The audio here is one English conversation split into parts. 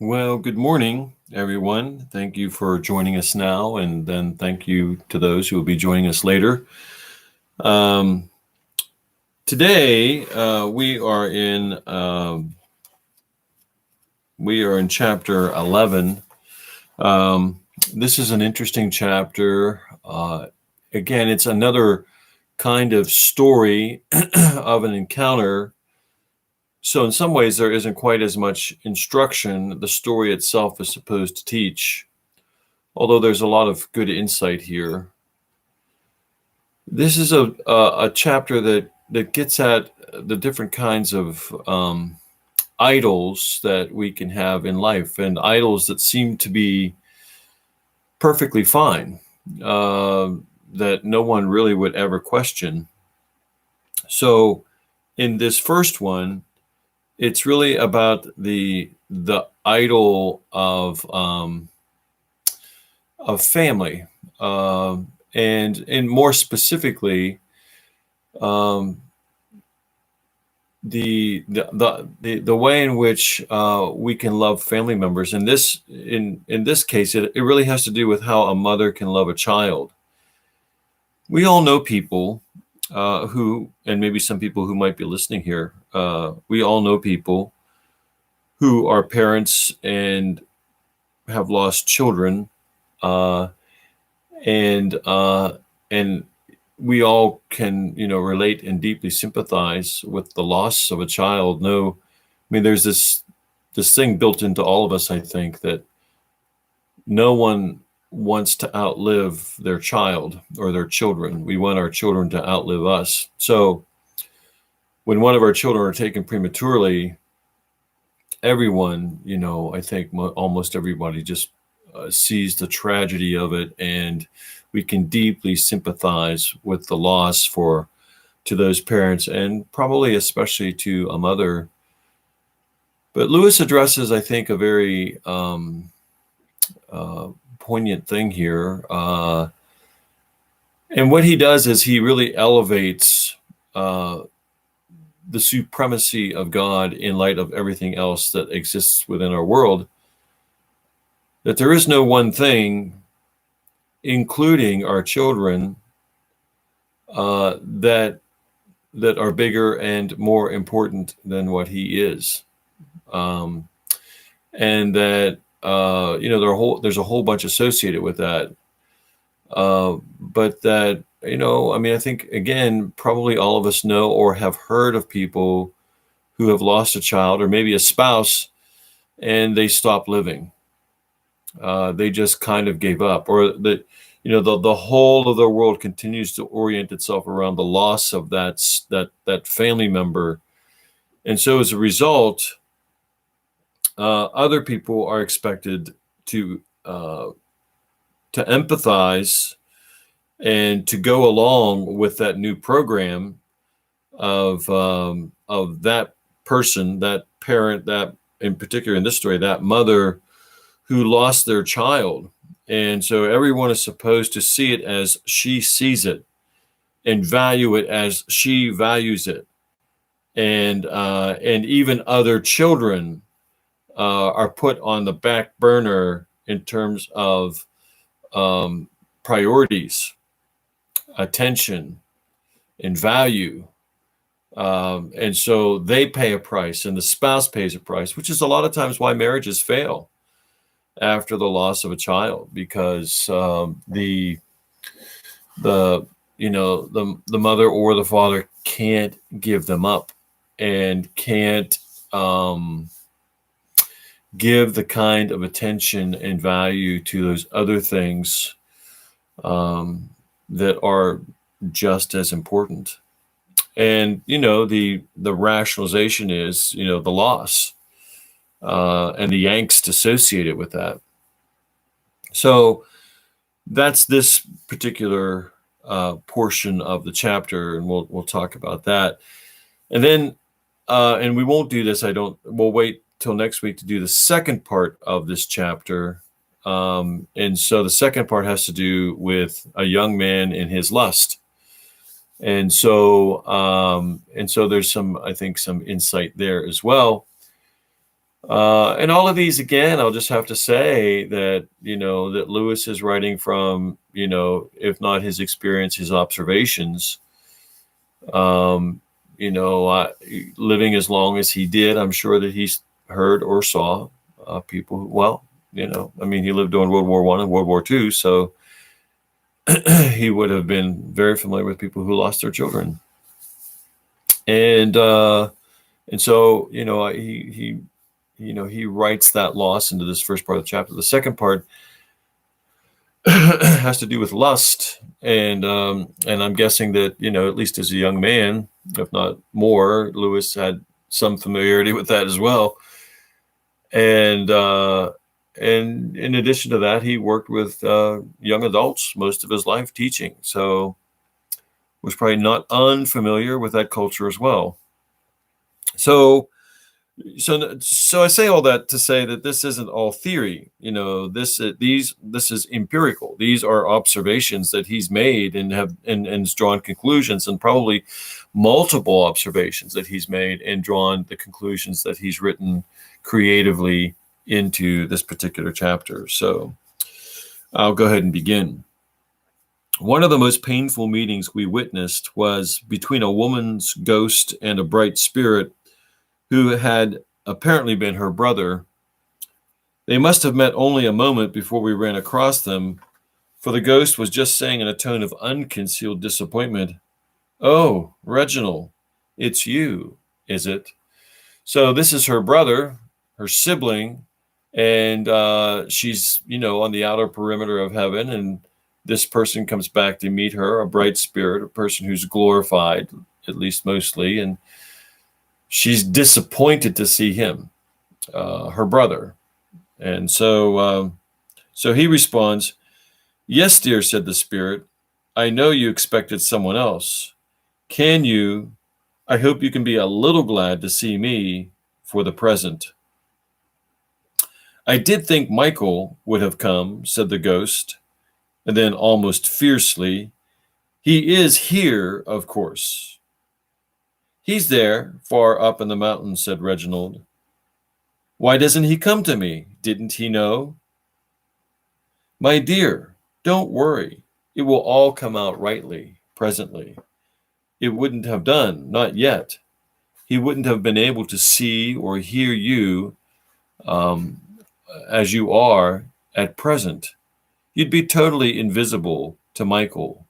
Well, good morning, everyone. Thank you for joining us now, and then thank you to those who will be joining us later. Um, Today, we are in chapter 11. Um, this is an interesting chapter. Again, it's another kind of story of an encounter. So in some ways, there isn't quite as much instruction the story itself is supposed to teach, although there's a lot of good insight here. This is a chapter that gets at the different kinds of idols that we can have in life, and idols that seem to be perfectly fine, that no one really would ever question. So in this first one, it's really about the idol of family, and more specifically, um, the way in which we can love family members. And this in this case, it really has to do with how a mother can love a child. We all know people who, and maybe some people who might be listening here, we all know people who are parents and have lost children, uh, and we all can, relate and deeply sympathize with the loss of a child. No, I mean, there's this thing built into all of us, I think, that no one wants to outlive their child or their children. We want our children to outlive us. So when one of our children are taken prematurely, everyone, I think almost everybody just sees the tragedy of it, and we can deeply sympathize with the loss to those parents, and probably especially to a mother. But Lewis addresses, I think, a very poignant thing here. And what he does is he really elevates the supremacy of God in light of everything else that exists within our world. That there is no one thing, including our children, that are bigger and more important than what he is. And that there's a whole bunch associated with that. But that, I think, again, probably all of us know or have heard of people who have lost a child or maybe a spouse, and they stop living. They just kind of gave up, or that, the whole of the world continues to orient itself around the loss of that family member. And so as a result, other people are expected to empathize and to go along with that new program of that person, that parent, that, in particular in this story, that mother who lost their child. And so everyone is supposed to see it as she sees it and value it as she values it. And even other children are put on the back burner in terms of priorities, attention, and value. And so they pay a price, and the spouse pays a price, which is a lot of times why marriages fail after the loss of a child, because the mother or the father can't give them up and can't give the kind of attention and value to those other things that are just as important. And the rationalization is the loss and the angst associated with that. So that's this particular portion of the chapter, and we'll talk about that. And then, and we won't do this. We'll wait till next week to do the second part of this chapter. And so the second part has to do with a young man and his lust. And so there's some, I think, some insight there as well. And all of these, again, I'll just have to say that, that Lewis is writing from, if not his experience, his observations. Um, Living as long as he did, I'm sure that he's heard or saw people who, well, he lived during World War I and World War II, so he would have been very familiar with people who lost their children. And so, he writes that loss into this first part of the chapter. The second part has to do with lust, and I'm guessing that, at least as a young man, if not more, Lewis had some familiarity with that as well. And in addition to that, he worked with young adults most of his life teaching, so was probably not unfamiliar with that culture as well. So I say all that to say that this isn't all theory. This is empirical. These are observations that he's made and has drawn conclusions, and probably multiple observations that he's made and drawn the conclusions that he's written creatively into this particular chapter. So I'll go ahead and begin. One of the most painful meetings we witnessed was between a woman's ghost and a bright spirit who had apparently been her brother. They must have met only a moment before we ran across them, for the ghost was just saying in a tone of unconcealed disappointment, "Oh, Reginald, it's you, is it?" So this is her brother, her sibling, and she's, on the outer perimeter of heaven, and this person comes back to meet her, a bright spirit, a person who's glorified, at least mostly, and she's disappointed to see him, her brother. And so he responds, "Yes, dear," said the spirit. "I know you expected someone else. I hope you can be a little glad to see me for the present." "I did think Michael would have come," said the ghost. And then almost fiercely, "He is here, of course." "He's there, far up in the mountains," said Reginald. "Why doesn't he come to me? Didn't he know?" "My dear, don't worry. It will all come out rightly, presently. It wouldn't have done, not yet. He wouldn't have been able to see or hear you as you are at present. You'd be totally invisible to Michael.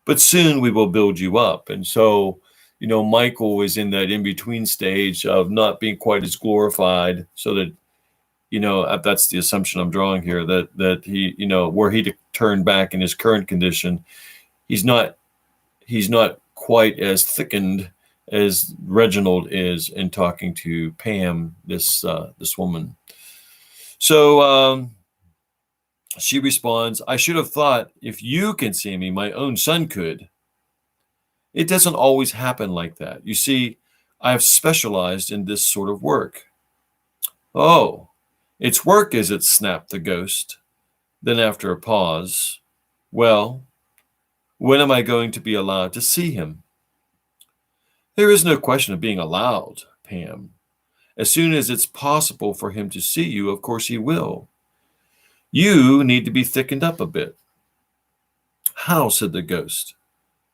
But soon we will build you up." And so, Michael was in that in-between stage of not being quite as glorified, so that, that's the assumption I'm drawing here, that he, were he to turn back in his current condition, he's not quite as thickened as Reginald is in talking to Pam, this woman. So she responds, "I should have thought if you can see me, my own son could. It doesn't always happen like that. You see, I have specialized in this sort of work." "Oh, it's work, is it?" snapped the ghost. Then after a pause, "Well, when am I going to be allowed to see him?" "There is no question of being allowed, Pam. As soon as it's possible for him to see you, of course he will. You need to be thickened up a bit." "How?" said the ghost.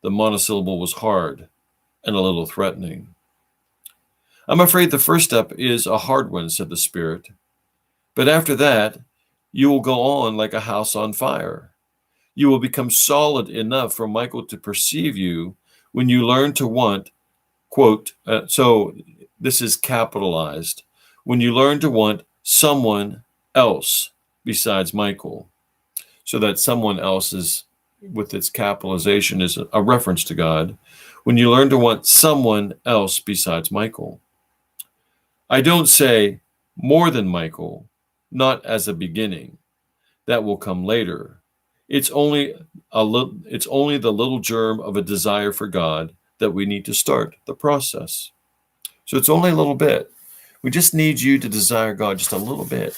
The monosyllable was hard and a little threatening. "I'm afraid the first step is a hard one," said the spirit. "But after that, you will go on like a house on fire. You will become solid enough for Michael to perceive you when you learn to want, quote, so this is capitalized, when you learn to want someone else besides Michael." So that someone else is, with its capitalization, is a reference to God. When you learn to want someone else besides Michael. I don't say more than Michael, not as a beginning. That will come later. It's only the little germ of a desire for God that we need to start the process. So it's only a little bit. We just need you to desire God just a little bit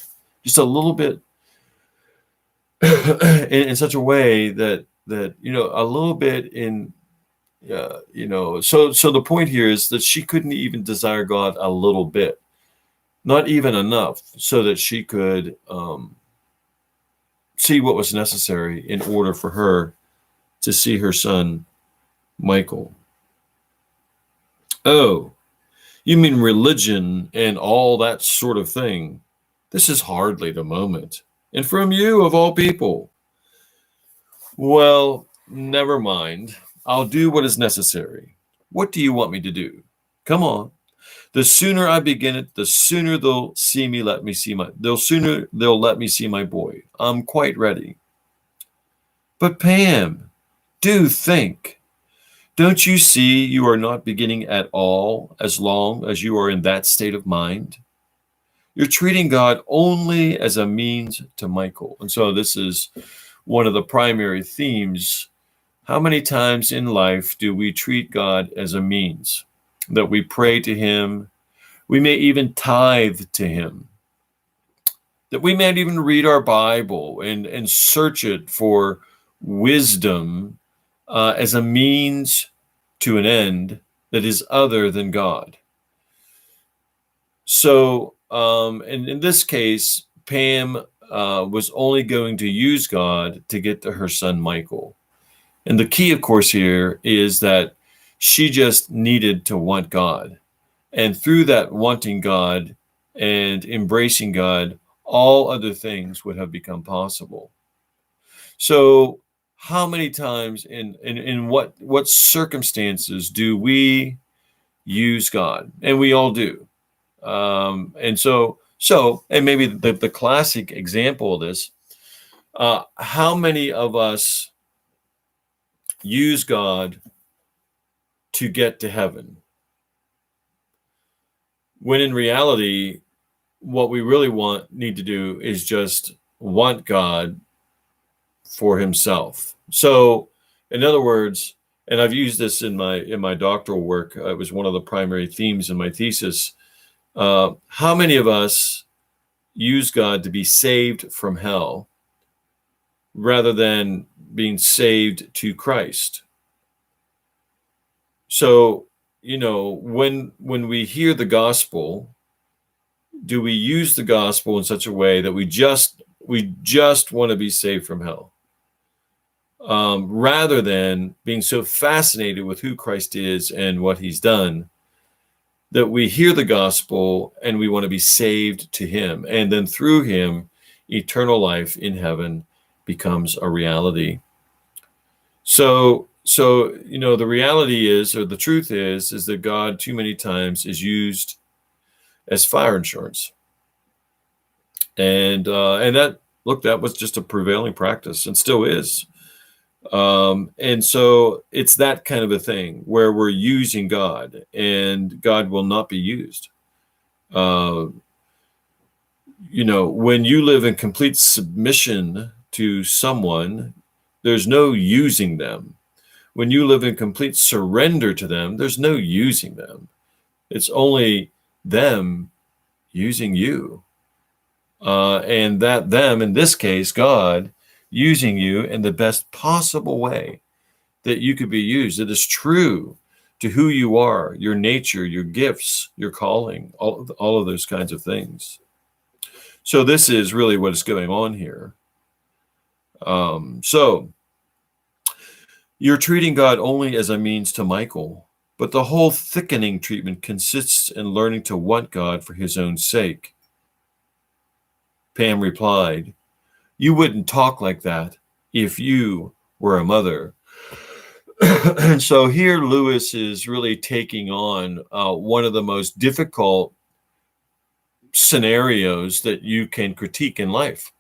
in such a way that a little bit in so the point here is that she couldn't even desire God a little bit. not even enough so that she could see what was necessary in order for her to see her son, Michael. Oh, you mean religion and all that sort of thing? This is hardly the moment. And from you, of all people. Well, never mind. I'll do what is necessary. What do you want me to do? Come on. The sooner I begin it, the sooner they'll let me see they'll let me see my boy. I'm quite ready. But Pam, do think. Don't you see you are not beginning at all as long as you are in that state of mind? You're treating God only as a means to Michael. And so this is one of the primary themes. How many times in life do we treat God as a means? That we pray to him, we may even tithe to him, that we might even read our Bible and search it for wisdom as a means to an end that is other than God. So, and in this case, Pam was only going to use God to get to her son Michael. And the key, of course, here is that she just needed to want God. And through that wanting God and embracing God, all other things would have become possible. So how many times in what circumstances do we use God? And we all do. And and maybe the classic example of this, how many of us use God to get to heaven, when in reality, what we really need to do is just want God for himself. So, in other words, and I've used this in my doctoral work, it was one of the primary themes in my thesis. How many of us use God to be saved from hell rather than being saved to Christ? So, when we hear the gospel, do we use the gospel in such a way that we just want to be saved from hell, rather than being so fascinated with who Christ is and what he's done, that we hear the gospel and we want to be saved to him, and then through him, eternal life in heaven becomes a reality. So the reality is, or the truth is that God too many times is used as fire insurance. And that was just a prevailing practice and still is. And so it's that kind of a thing where we're using God and God will not be used. When you live in complete submission to someone, there's no using them. When you live in complete surrender to them, there's no using them. It's only them using you. And that them, in this case, God, using you in the best possible way that you could be used. It is true to who you are, your nature, your gifts, your calling, all of those kinds of things. So this is really what is going on here. So you're treating God only as a means to Michael, but the whole thickening treatment consists in learning to want God for his own sake. Pam replied, "You wouldn't talk like that if you were a mother." And so here Lewis is really taking on one of the most difficult scenarios that you can critique in life.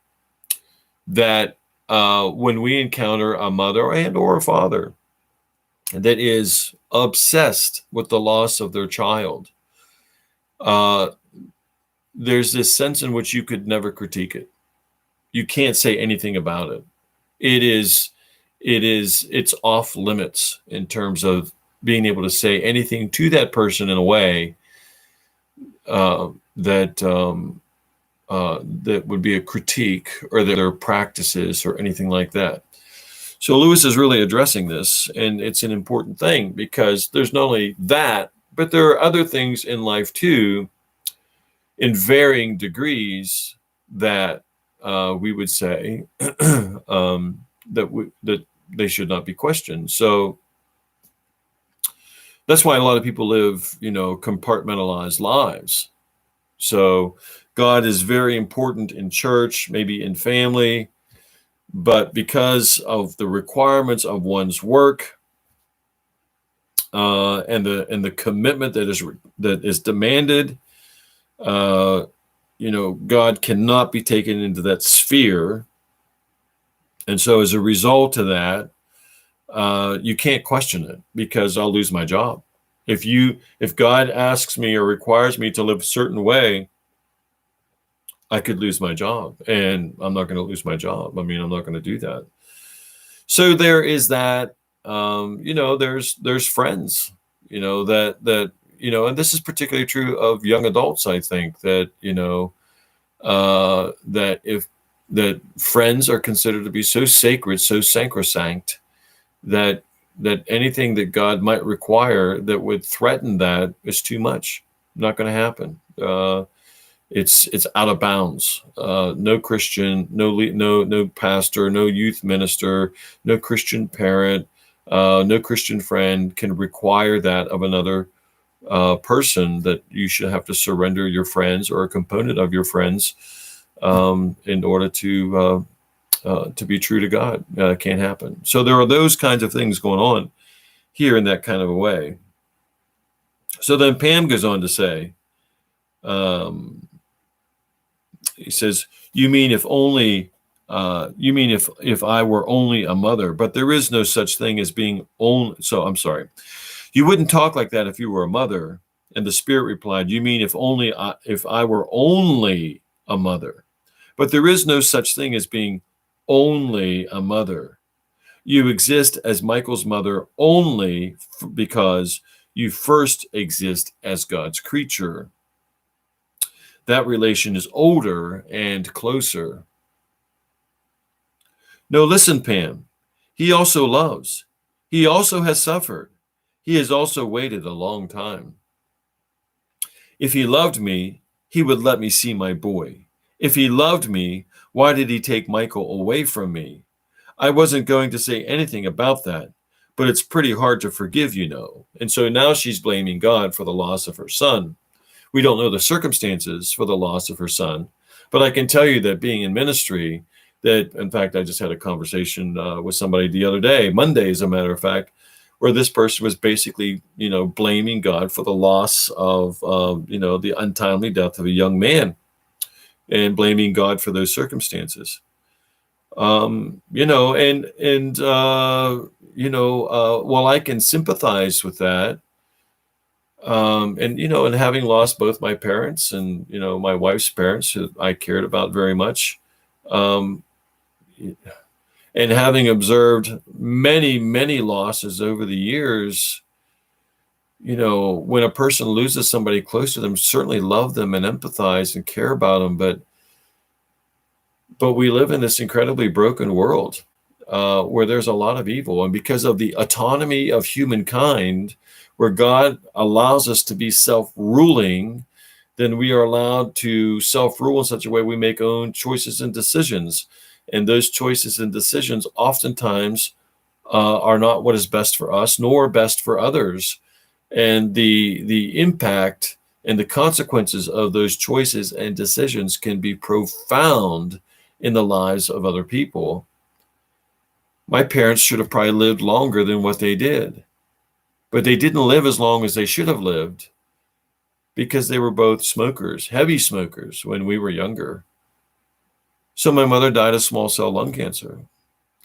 That when we encounter a mother and or a father that is obsessed with the loss of their child, there's this sense in which you could never critique it. You can't say anything about it. It's off limits in terms of being able to say anything to that person in a way that would be a critique or their practices or anything like that. So Lewis is really addressing this, and it's an important thing because there's not only that, but there are other things in life too, in varying degrees that we would say that they should not be questioned. So that's why a lot of people live, compartmentalized lives. So God is very important in church, maybe in family, but because of the requirements of one's work and the commitment that is demanded, God cannot be taken into that sphere. And so as a result of that, you can't question it, because I'll lose my job. If God asks me or requires me to live a certain way, I could lose my job, and I'm not going to lose my job. I mean, I'm not going to do that. So there is that. There's friends, and this is particularly true of young adults. I think that that friends are considered to be so sacred, so sacrosanct, that anything that God might require that would threaten that is too much. Not going to happen. It's out of bounds. No Christian, no pastor, no youth minister, no Christian parent, no Christian friend can require that of another person, that you should have to surrender your friends or a component of your friends in order to be true to God. Can't happen. So there are those kinds of things going on here in that kind of a way. So then Pam goes on to say, he says, you mean if I were only a mother, but there is no such thing as being only. So I'm sorry. You wouldn't talk like that if you were a mother. And the Spirit replied, you mean if I were only a mother, but there is no such thing as being only a mother. You exist as Michael's mother only because you first exist as God's creature. That relation is older and closer. No, listen, Pam. He also loves. He also has suffered. He has also waited a long time. If he loved me, he would let me see my boy. If he loved me, why did he take Michael away from me? I wasn't going to say anything about that, but it's pretty hard to forgive, And so now she's blaming God for the loss of her son. We don't know the circumstances for the loss of her son, but I can tell you that being in ministry, that, in fact, I just had a conversation with somebody the other day, Monday, as a matter of fact, where this person was basically, blaming God for the loss of, the untimely death of a young man, and blaming God for those circumstances. While I can sympathize with that, and having lost both my parents and, my wife's parents, who I cared about very much, and having observed many, many losses over the years, when a person loses somebody close to them, certainly love them and empathize and care about them. But we live in this incredibly broken world where there's a lot of evil. And because of the autonomy of humankind, where God allows us to be self-ruling, then we are allowed to self-rule in such a way we make own choices and decisions. And those choices and decisions oftentimes are not what is best for us, nor best for others. And the impact and the consequences of those choices and decisions can be profound in the lives of other people. My parents should have probably lived longer than what they did, but they didn't live as long as they should have lived because they were both smokers, heavy smokers, when we were younger. So my mother died of small cell lung cancer,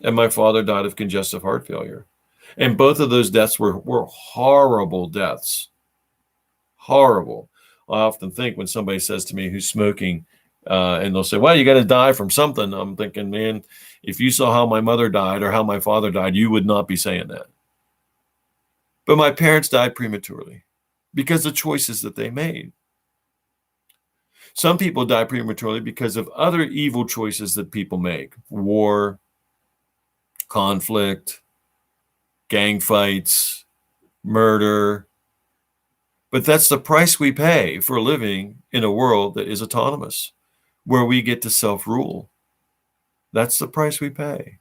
and my father died of congestive heart failure. And both of those deaths were horrible deaths. Horrible. I often think when somebody says to me who's smoking, and they'll say, well, you got to die from something. I'm thinking, man, if you saw how my mother died or how my father died, you would not be saying that. But my parents died prematurely because of choices that they made. Some people die prematurely because of other evil choices that people make: war, conflict, gang fights, murder. But that's the price we pay for living in a world that is autonomous, where we get to self-rule. That's the price we pay.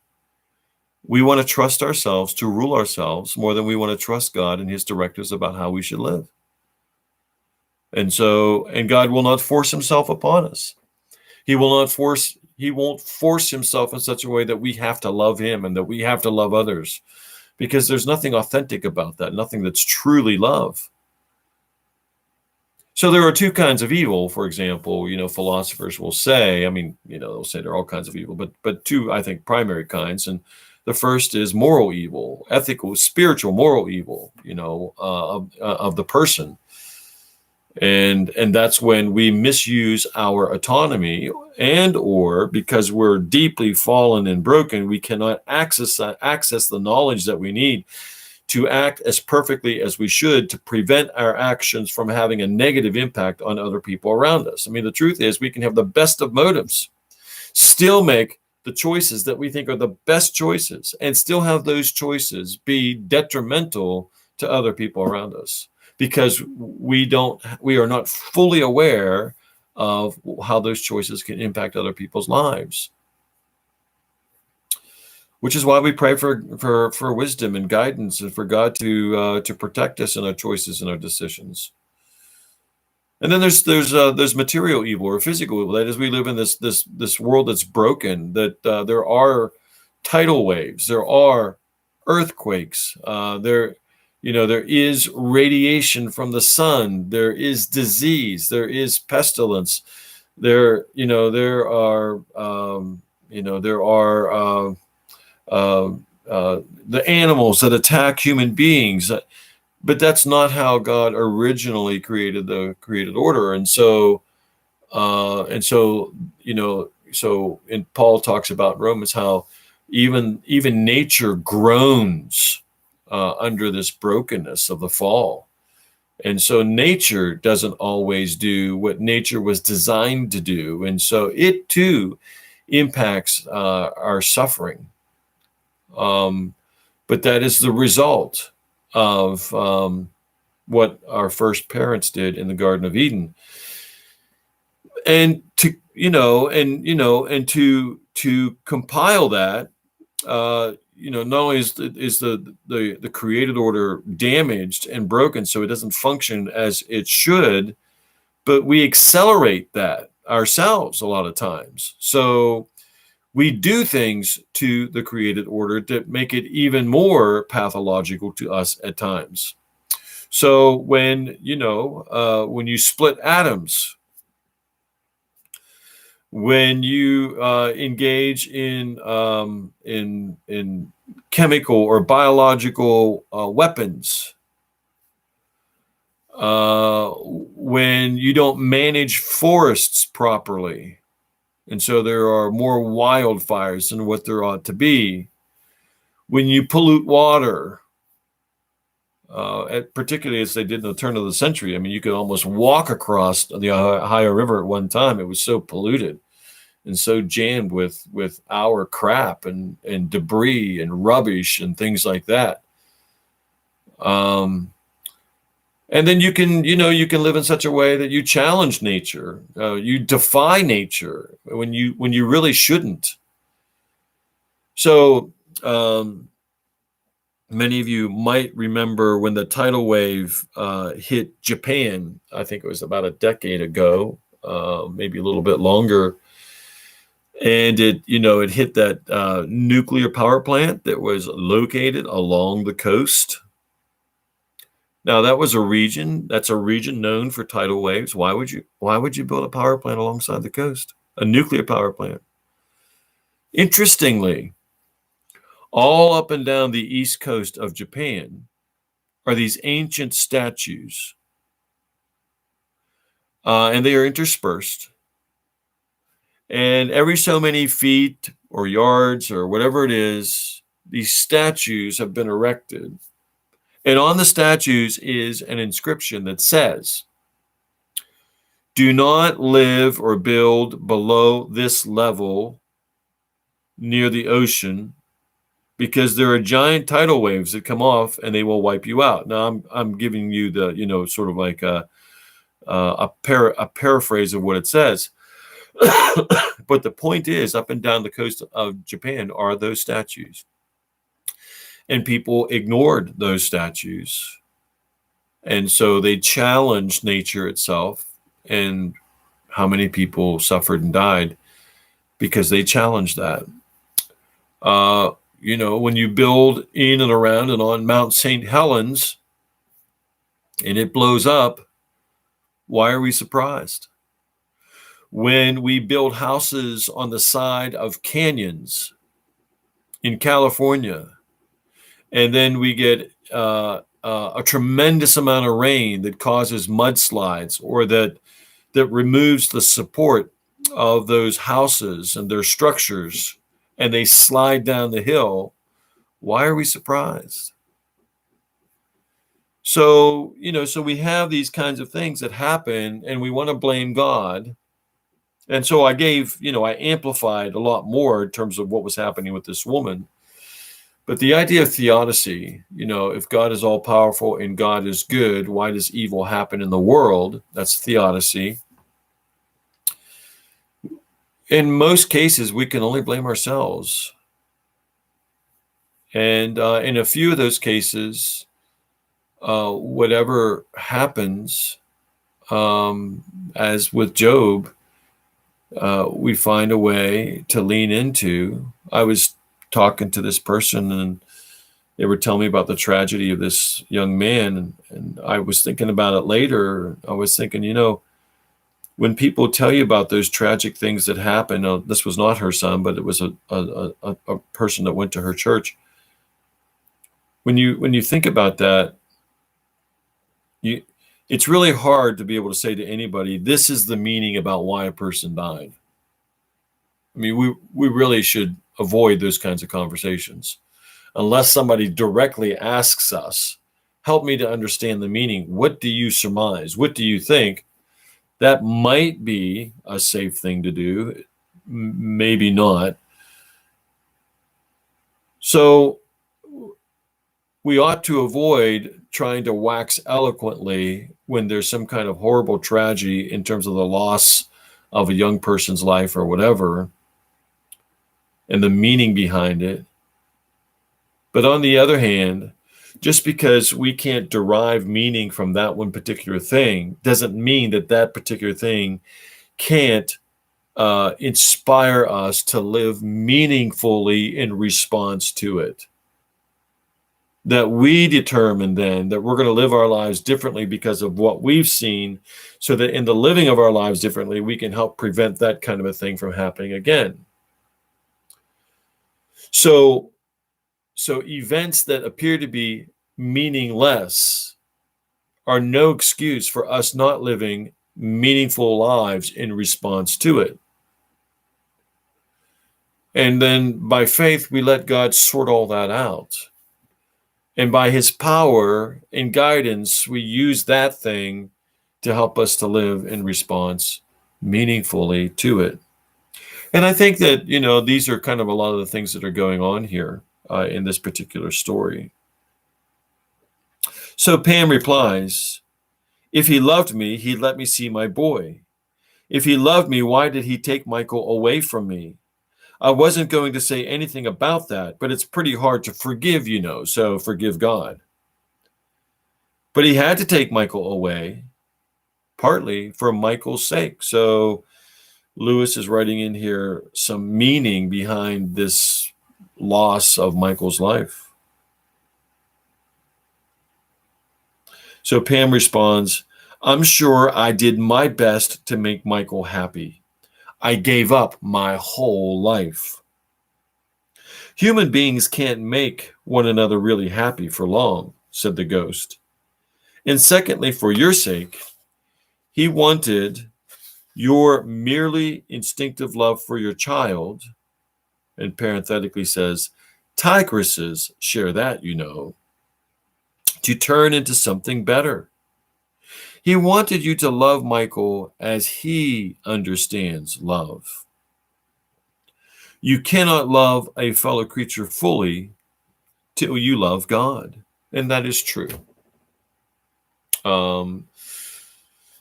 We want to trust ourselves to rule ourselves more than we want to trust God and his directives about how we should live. And God will not force himself upon us. He won't force himself in such a way that we have to love him and that we have to love others, because there's nothing authentic about that, nothing that's truly love. So there are two kinds of evil, for example, philosophers will say, they'll say there are all kinds of evil, but two, I think, primary kinds. And the first is moral evil, ethical, spiritual, moral evil, of the person. And that's when we misuse our autonomy, and or because we're deeply fallen and broken, we cannot access the knowledge that we need to act as perfectly as we should, to prevent our actions from having a negative impact on other people around us. The truth is, we can have the best of motives, still make the choices that we think are the best choices, and still have those choices be detrimental to other people around us, because we are not fully aware of how those choices can impact other people's lives. Which is why we pray for wisdom and guidance, and for God to protect us in our choices and our decisions. And then there's material evil or physical evil. That is, we live in this world that's broken. That there are tidal waves, there are earthquakes, there is radiation from the sun, there is disease, there is pestilence, there are the animals that attack human beings. But that's not how God originally created the created order. And so Paul talks about in Romans how even nature groans under this brokenness of the fall. And so nature doesn't always do what nature was designed to do. And so it too impacts our suffering. But that is the result of what our first parents did in the Garden of Eden. And to compile that, not only is the created order damaged and broken, so it doesn't function as it should, but we accelerate that ourselves a lot of times. So we do things to the created order that make it even more pathological to us at times. So when you split atoms, when you engage in chemical or biological weapons, when you don't manage forests properly, and so there are more wildfires than what there ought to be, when you pollute water, particularly as they did in the turn of the century. You could almost walk across the Ohio River at one time. It was so polluted and so jammed with our crap and debris and rubbish and things like that. And then you can live in such a way that you challenge nature, you defy nature when you really shouldn't. So many of you might remember when the tidal wave hit Japan. I think it was about a decade ago, maybe a little bit longer. And it hit that nuclear power plant that was located along the coast. Now that's a region known for tidal waves. Why would you build a power plant alongside the coast? A nuclear power plant. Interestingly, all up and down the east coast of Japan are these ancient statues. And they are interspersed. And every so many feet or yards or whatever it is, these statues have been erected. And on the statues is an inscription that says, "Do not live or build below this level near the ocean, because there are giant tidal waves that come off and they will wipe you out. Now I'm giving you the, sort of like a paraphrase of what it says. But the point is, up and down the coast of Japan are those statues. And people ignored those statues. And so they challenged nature itself. And how many people suffered and died because they challenged that. When you build in and around and on Mount St. Helens and it blows up, why are we surprised? When we build houses on the side of canyons in California, and then we get a tremendous amount of rain that causes mudslides, or that removes the support of those houses and their structures, and they slide down the hill, why are we surprised? So, so we have these kinds of things that happen, and we want to blame God. And so I amplified a lot more in terms of what was happening with this woman. But the idea of theodicy, if God is all powerful and God is good, why does evil happen in the world? That's theodicy. In most cases, we can only blame ourselves. And in a few of those cases, whatever happens, as with Job, we find a way to lean into. I was talking to this person, and they were telling me about the tragedy of this young man. And I was thinking about it later. I was thinking, when people tell you about those tragic things that happen, this was not her son, but it was a person that went to her church. When you think about that, it's really hard to be able to say to anybody, this is the meaning about why a person died. I mean, we really should avoid those kinds of conversations unless somebody directly asks us, help me to understand the meaning. What do you surmise? What do you think? That might be a safe thing to do, maybe not. So we ought to avoid trying to wax eloquently when there's some kind of horrible tragedy in terms of the loss of a young person's life or whatever, and the meaning behind it. But on the other hand, just because we can't derive meaning from that one particular thing doesn't mean that that particular thing can't inspire us to live meaningfully in response to it. That we determine then that we're going to live our lives differently because of what we've seen, so that in the living of our lives differently, we can help prevent that kind of a thing from happening again. So events that appear to be meaningless are no excuse for us not living meaningful lives in response to it. And then by faith, we let God sort all that out. And by his power and guidance, we use that thing to help us to live in response meaningfully to it. And I think that, these are kind of a lot of the things that are going on here in this particular story. So Pam replies, if he loved me, he'd let me see my boy. If he loved me, why did he take Michael away from me? I wasn't going to say anything about that, but it's pretty hard to forgive, so forgive God. But he had to take Michael away, partly for Michael's sake. So Lewis is writing in here some meaning behind this loss of Michael's life. So Pam responds, I'm sure I did my best to make Michael happy. I gave up my whole life. Human beings can't make one another really happy for long, said the ghost. And secondly, for your sake, he wanted your merely instinctive love for your child, and parenthetically says, tigresses share that, to turn into something better. He wanted you to love Michael as he understands love. You cannot love a fellow creature fully till you love God. And that is true.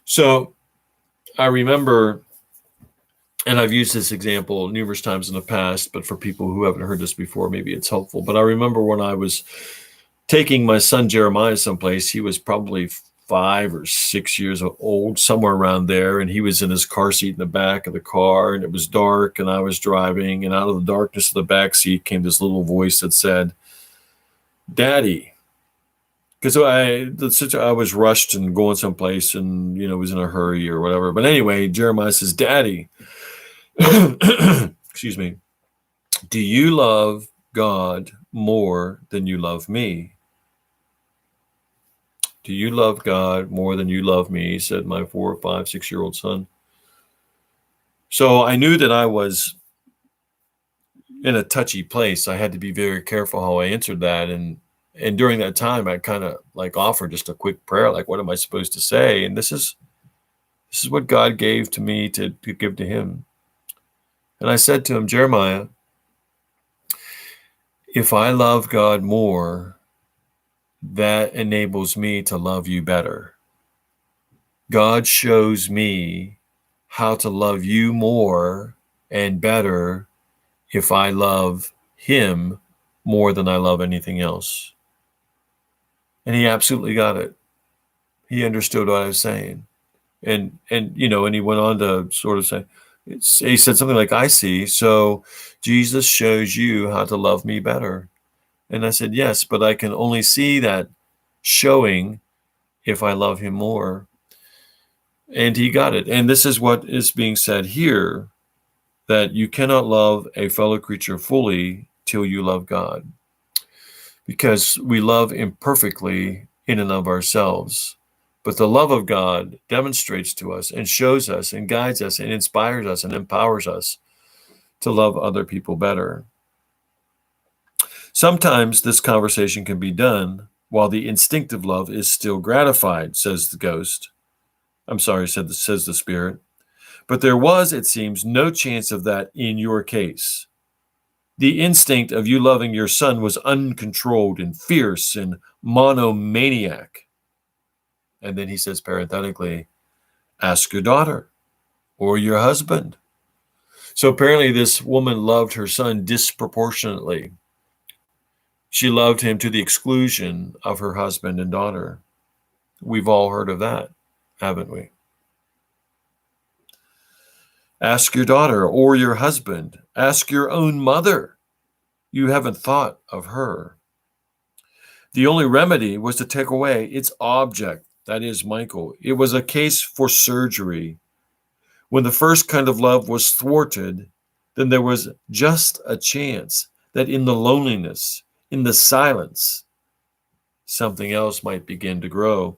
So I remember, and I've used this example numerous times in the past, but for people who haven't heard this before, maybe it's helpful. But I remember when I was taking my son Jeremiah someplace, he was probably 5 or 6 years old, somewhere around there. And he was in his car seat in the back of the car, and it was dark, and I was driving, and out of the darkness of the back seat came this little voice that said, "Daddy." Because I was rushed and going someplace, and was in a hurry or whatever. But anyway, Jeremiah says, "Daddy," excuse me, "do you love God more than you love me?" "Do you love God more than you love me?" said my 4, 5, 6-year-old son. So I knew that I was in a touchy place. I had to be very careful how I answered that. And during that time, I kind of offered just a quick prayer, like, what am I supposed to say? And this is what God gave to me to give to him. And I said to him, "Jeremiah, if I love God more, that enables me to love you better. God shows me how to love you more and better if I love him more than I love anything else." And he absolutely got it. He understood what I was saying. And he went on to sort of say, he said something like, "I see. So Jesus shows you how to love me better." And I said, "Yes, but I can only see that showing if I love him more." And he got it. And this is what is being said here, that you cannot love a fellow creature fully till you love God, because we love imperfectly in and of ourselves. But the love of God demonstrates to us and shows us and guides us and inspires us and empowers us to love other people better. Sometimes this conversation can be done while the instinctive love is still gratified, says the ghost. I'm sorry, says the spirit. But there was, it seems, no chance of that in your case. The instinct of you loving your son was uncontrolled and fierce and monomaniac. And then he says parenthetically, "Ask your daughter or your husband." So apparently this woman loved her son disproportionately. She loved him to the exclusion of her husband and daughter. We've all heard of that, haven't we? Ask your daughter or your husband. Ask your own mother. You haven't thought of her. The only remedy was to take away its object, that is, Michael. It was a case for surgery. When the first kind of love was thwarted, then there was just a chance that in the loneliness, in the silence, something else might begin to grow.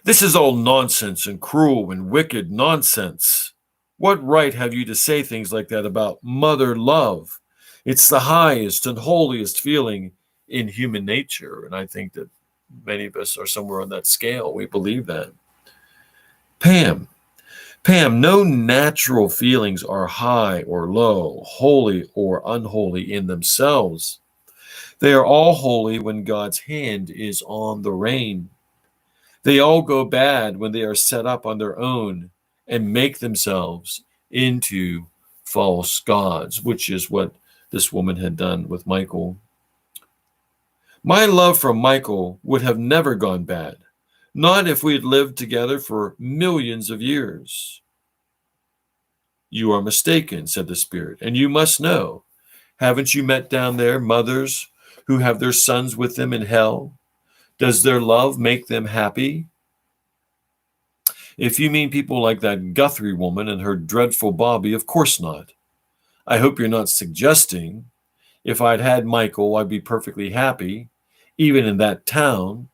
"This is all nonsense and cruel and wicked nonsense. What right have you to say things like that about mother love? It's the highest and holiest feeling in human nature." And I think that many of us are somewhere on that scale. We believe that. Pam, no natural feelings are high or low, holy or unholy in themselves. They are all holy when God's hand is on the rein. They all go bad when they are set up on their own and make themselves into false gods, which is what this woman had done with Michael. My love for Michael would have never gone bad, not if we had lived together for millions of years. You are mistaken, said the spirit, and you must know. Haven't you met down there mothers who have their sons with them in hell? Does their love make them happy? If you mean people like that Guthrie woman and her dreadful Bobby, of course not. I hope you're not suggesting if I'd had Michael, I'd be perfectly happy, even in that town.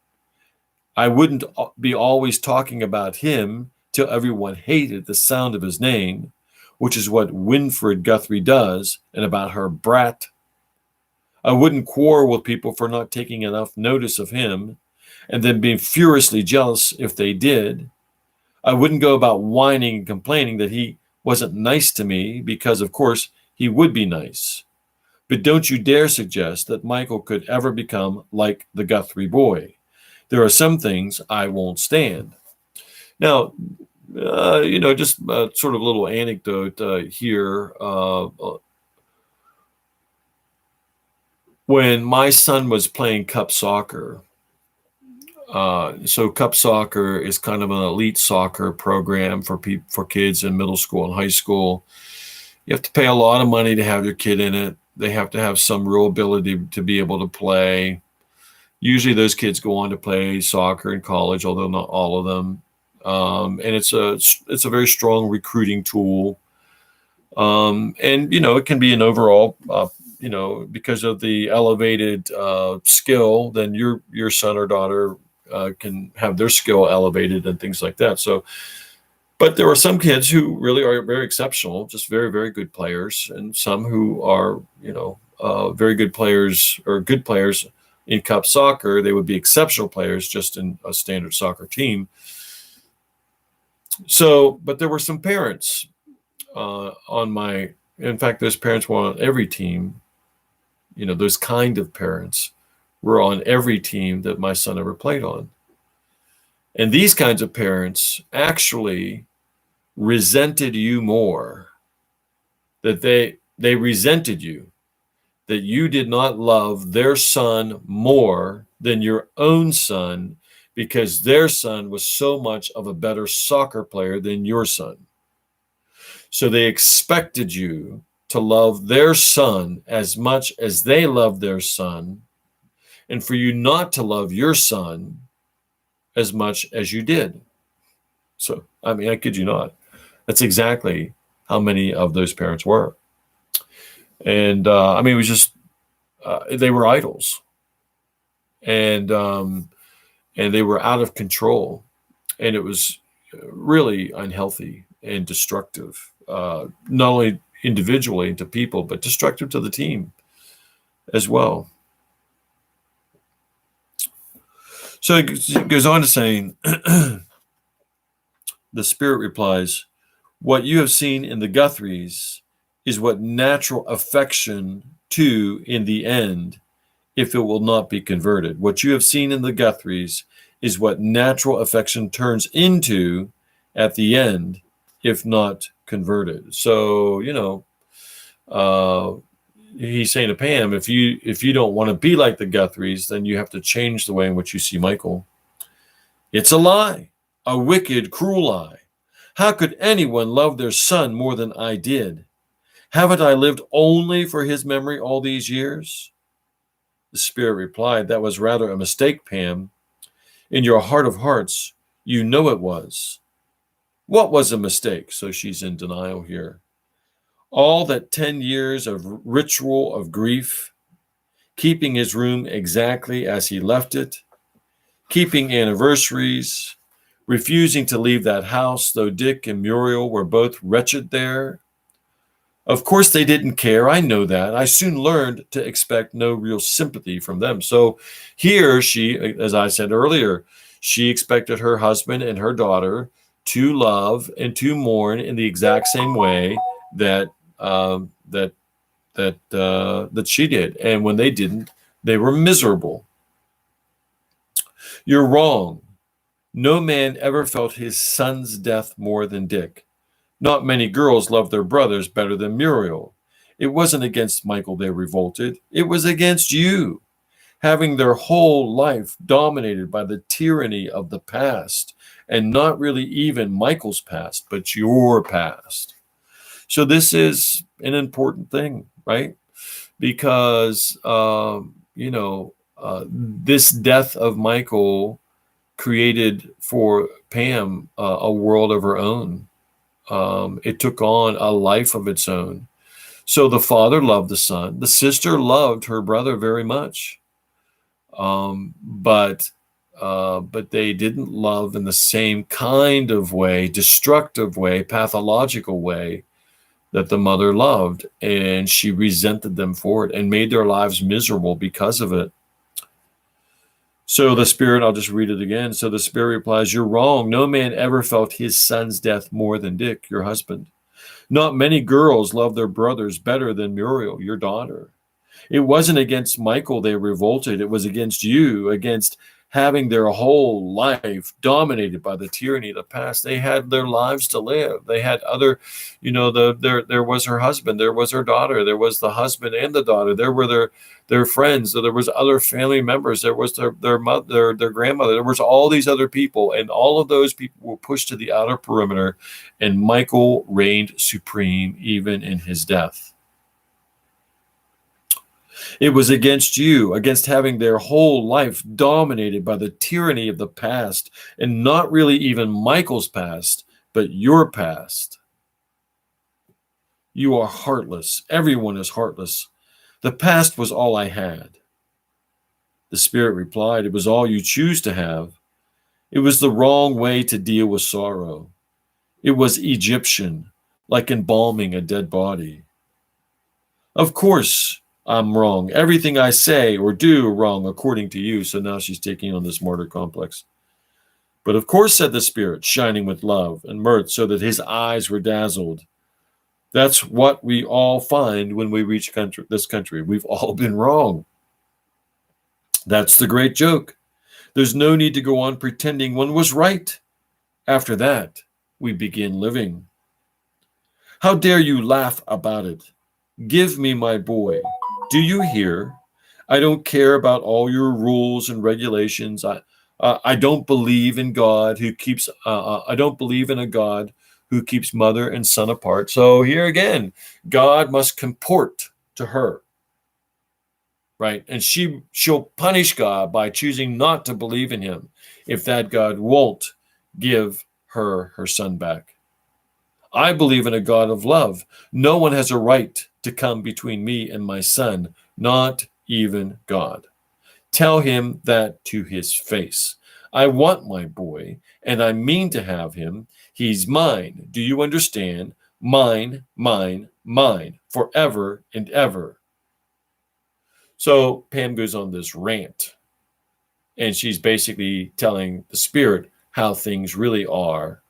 I wouldn't be always talking about him till everyone hated the sound of his name, which is what Winfred Guthrie does, and about her brat. I wouldn't quarrel with people for not taking enough notice of him, and then being furiously jealous if they did. I wouldn't go about whining and complaining that he wasn't nice to me, because, of course, he would be nice. But don't you dare suggest that Michael could ever become like the Guthrie boy. There are some things I won't stand. Now, just sort of a little anecdote here. When my son was playing cup soccer, so cup soccer is kind of an elite soccer program for kids in middle school and high school. You have to pay a lot of money to have your kid in it. They have to have some real ability to be able to play. Usually those kids go on to play soccer in college, although not all of them. And it's a very strong recruiting tool. And it can be an overall, because of the elevated skill, then your son or daughter can have their skill elevated and things like that. So, but there are some kids who really are very exceptional, just very, very good players, and some who are, very good players or good players in cup soccer. They would be exceptional players just in a standard soccer team. So, but there were some parents in fact, those parents were on every team. Those kind of parents were on every team that my son ever played on. And these kinds of parents actually resented you more, that they resented you, that you did not love their son more than your own son, because their son was so much of a better soccer player than your son. So they expected you to love their son as much as they loved their son, and for you not to love your son as much as you did. So, I kid you not. That's exactly how many of those parents were. And it was just, they were idols. And they were out of control. And it was really unhealthy and destructive, not only individually to people, but destructive to the team as well. So it goes on to saying, the Spirit replies, what you have seen in the Guthries is what natural affection to in the end, if it will not be converted. What you have seen in the Guthries is what natural affection turns into at the end, if not converted. So, he's saying to Pam, if you don't want to be like the Guthries, then you have to change the way in which you see Michael. It's a lie, a wicked, cruel lie. How could anyone love their son more than I did? Haven't I lived only for his memory all these years? The Spirit replied, that was rather a mistake, Pam. In your heart of hearts, you know it was. What was a mistake? So she's in denial here. All that 10 years of ritual of grief, keeping his room exactly as he left it, keeping anniversaries, refusing to leave that house, though Dick and Muriel were both wretched there. Of course they didn't care. I know that. I soon learned to expect no real sympathy from them. So here she, as I said earlier, she expected her husband and her daughter to love and to mourn in the exact same way that she did. And when they didn't, they were miserable. You're wrong. No man ever felt his son's death more than Dick. Not many girls loved their brothers better than Muriel. It wasn't against Michael they revolted. It was against you, having their whole life dominated by the tyranny of the past, and not really even Michael's past, but your past. So this is an important thing, right? Because, this death of Michael created for Pam a world of her own. It took on a life of its own. So the father loved the son. The sister loved her brother very much. But they didn't love in the same kind of way, destructive way, pathological way that the mother loved. And she resented them for it and made their lives miserable because of it. So the Spirit, I'll just read it again. So the Spirit replies, you're wrong. No man ever felt his son's death more than Dick, your husband. Not many girls love their brothers better than Muriel, your daughter. It wasn't against Michael they revolted. It was against you, against having their whole life dominated by the tyranny of the past. They had their lives to live. They had other, there was her husband, there was her daughter, there was the husband and the daughter, there were their friends, there was other family members, there was their mother, their grandmother, there was all these other people, and all of those people were pushed to the outer perimeter, and Michael reigned supreme even in his death. It was against you, against having their whole life dominated by the tyranny of the past, and not really even Michael's past, but your past. You are heartless. Everyone is heartless. The past was all I had. The Spirit replied, it was all you choose to have. It was the wrong way to deal with sorrow. It was Egyptian, like embalming a dead body. Of course, I'm wrong. Everything I say or do wrong according to you. So now she's taking on this martyr complex. But of course, said the Spirit, shining with love and mirth so that his eyes were dazzled. That's what we all find when we reach this country. We've all been wrong. That's the great joke. There's no need to go on pretending one was right. After that, we begin living. How dare you laugh about it? Give me my boy. Do you hear? I don't care about all your rules and regulations. I don't believe in God who keeps. I don't believe in a God who keeps mother and son apart. So here again, God must comport to her, right? And she'll punish God by choosing not to believe in him if that God won't give her son back. I believe in a God of love. No one has a right to come between me and my son, not even God. Tell him that to his face. I want my boy, and I mean to have him. He's mine. Do you understand? Mine, mine, mine, forever and ever. So Pam goes on this rant, and she's basically telling the Spirit how things really are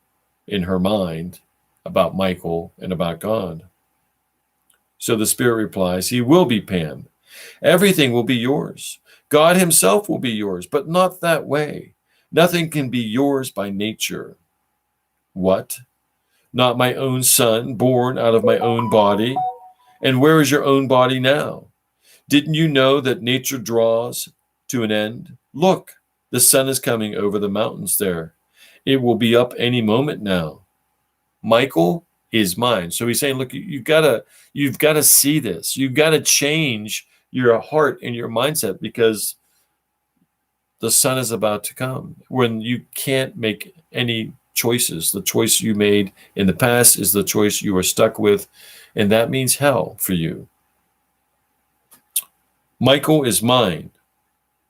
in her mind about Michael and about God. So the Spirit replies, he will be, Pam. Everything will be yours. God himself will be yours, but not that way. Nothing can be yours by nature. What? Not my own son, born out of my own body? And where is your own body now? Didn't you know that nature draws to an end? Look, the sun is coming over the mountains there. It will be up any moment now. Michael is mine. So he's saying, look, you've got to see this. You've got to change your heart and your mindset, because the sun is about to come when you can't make any choices. The choice you made in the past is the choice you are stuck with, and that means hell for you. Michael is mine.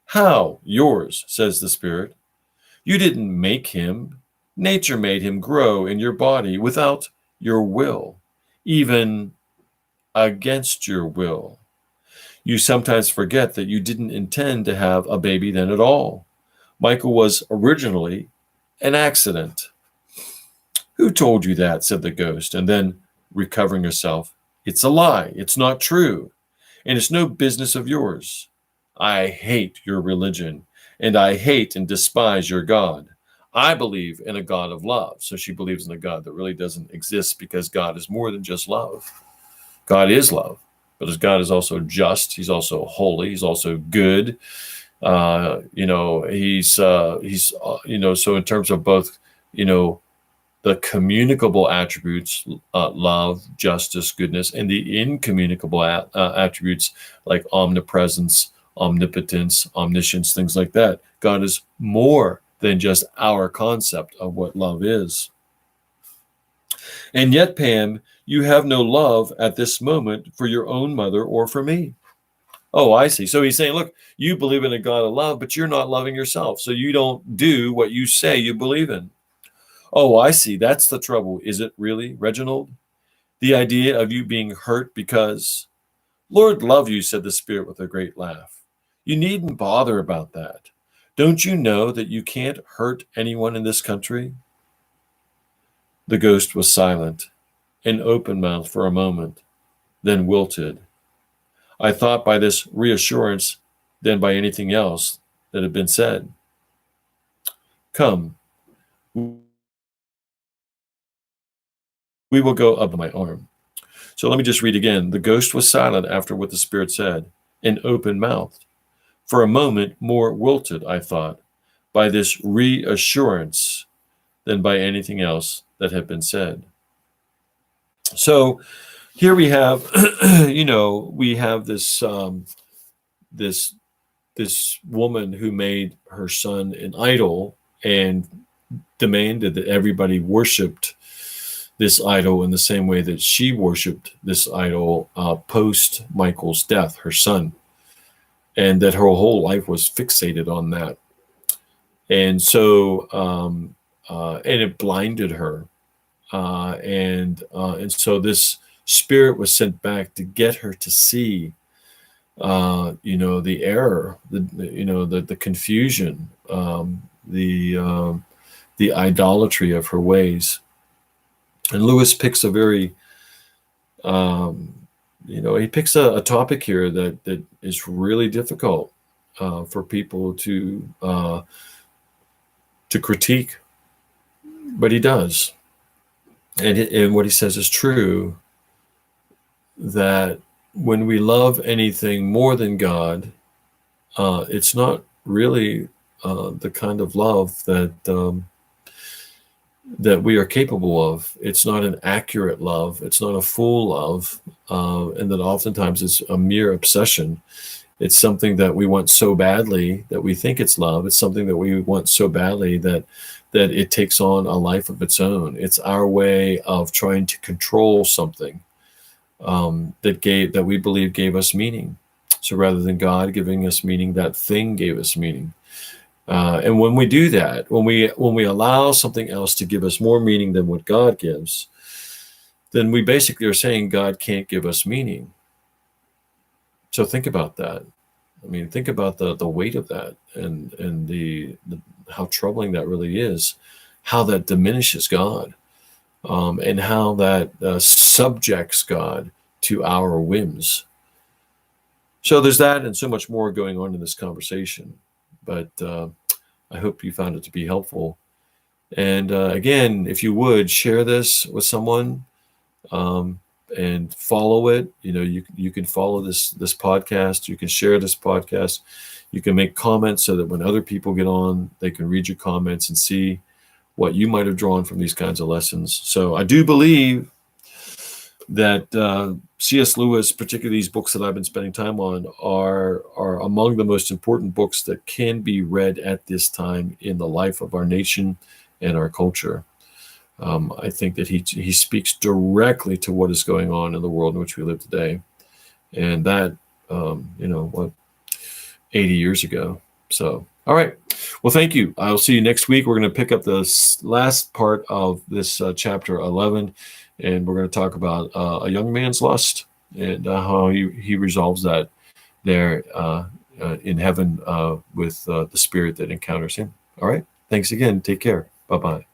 How? Yours, says the Spirit. You didn't make him. Nature made him grow in your body without your will, even against your will. You sometimes forget that you didn't intend to have a baby then at all. Michael was originally an accident. Who told you that? Said the ghost, and then, recovering herself, it's a lie. It's not true, and it's no business of yours. I hate your religion, and I hate and despise your God. I believe in a God of love. So she believes in a God that really doesn't exist, because God is more than just love. God is love, but as God is also just, he's also holy, he's also good. He's so in terms of both, the communicable attributes, love, justice, goodness, and the incommunicable attributes like omnipresence, omnipotence, omniscience, things like that. God is more than just our concept of what love is. And yet, Pam, you have no love at this moment for your own mother or for me. Oh, I see. So he's saying, look, you believe in a God of love, but you're not loving yourself. So you don't do what you say you believe in. Oh, I see. That's the trouble. Is it really, Reginald? The idea of you being hurt because, Lord love you, said the Spirit with a great laugh. You needn't bother about that. Don't you know that you can't hurt anyone in this country? The ghost was silent and open-mouthed for a moment, then wilted. I thought by this reassurance than by anything else that had been said. Come, we will go up my arm. So let me just read again. The ghost was silent after what the spirit said, and open-mouthed. For a moment more wilted, I thought, by this reassurance than by anything else that had been said. So here we have, we have this this woman who made her son an idol and demanded that everybody worshipped this idol in the same way that she worshipped this idol post Michael's death, her son, and that her whole life was fixated on that. And so, and it blinded her. And so this spirit was sent back to get her to see, the error, the confusion, the idolatry of her ways. And Lewis picks a very, he picks a topic here that is really difficult for people to critique, but he does. And what he says is true, that when we love anything more than God, it's not really the kind of love that we are capable of. It's not an accurate love. It's not a full love, and that oftentimes it's a mere obsession. It's something that we want so badly that we think it's love. It's something that we want so badly that it takes on a life of its own. It's our way of trying to control something that we believe gave us meaning. So rather than God giving us meaning, that thing gave us meaning. And when we do that, when we allow something else to give us more meaning than what God gives, then we basically are saying God can't give us meaning. So think about that. I mean, think about the weight of that, and the how troubling that really is, how that diminishes God, and how that subjects God to our whims. So there's that and so much more going on in this conversation. But I hope you found it to be helpful. And again, if you would, share this with someone and follow it. You can follow this podcast. You can share this podcast. You can make comments so that when other people get on, they can read your comments and see what you might have drawn from these kinds of lessons. So I do believe that C.S. Lewis, particularly these books that I've been spending time on, are among the most important books that can be read at this time in the life of our nation and our culture. I think that he speaks directly to what is going on in the world in which we live today, and that 80 years ago. So, all right. Well, thank you. I'll see you next week. We're going to pick up the last part of this chapter 11. And we're going to talk about a young man's lust and how he resolves that there in heaven with the spirit that encounters him. All right. Thanks again. Take care. Bye-bye.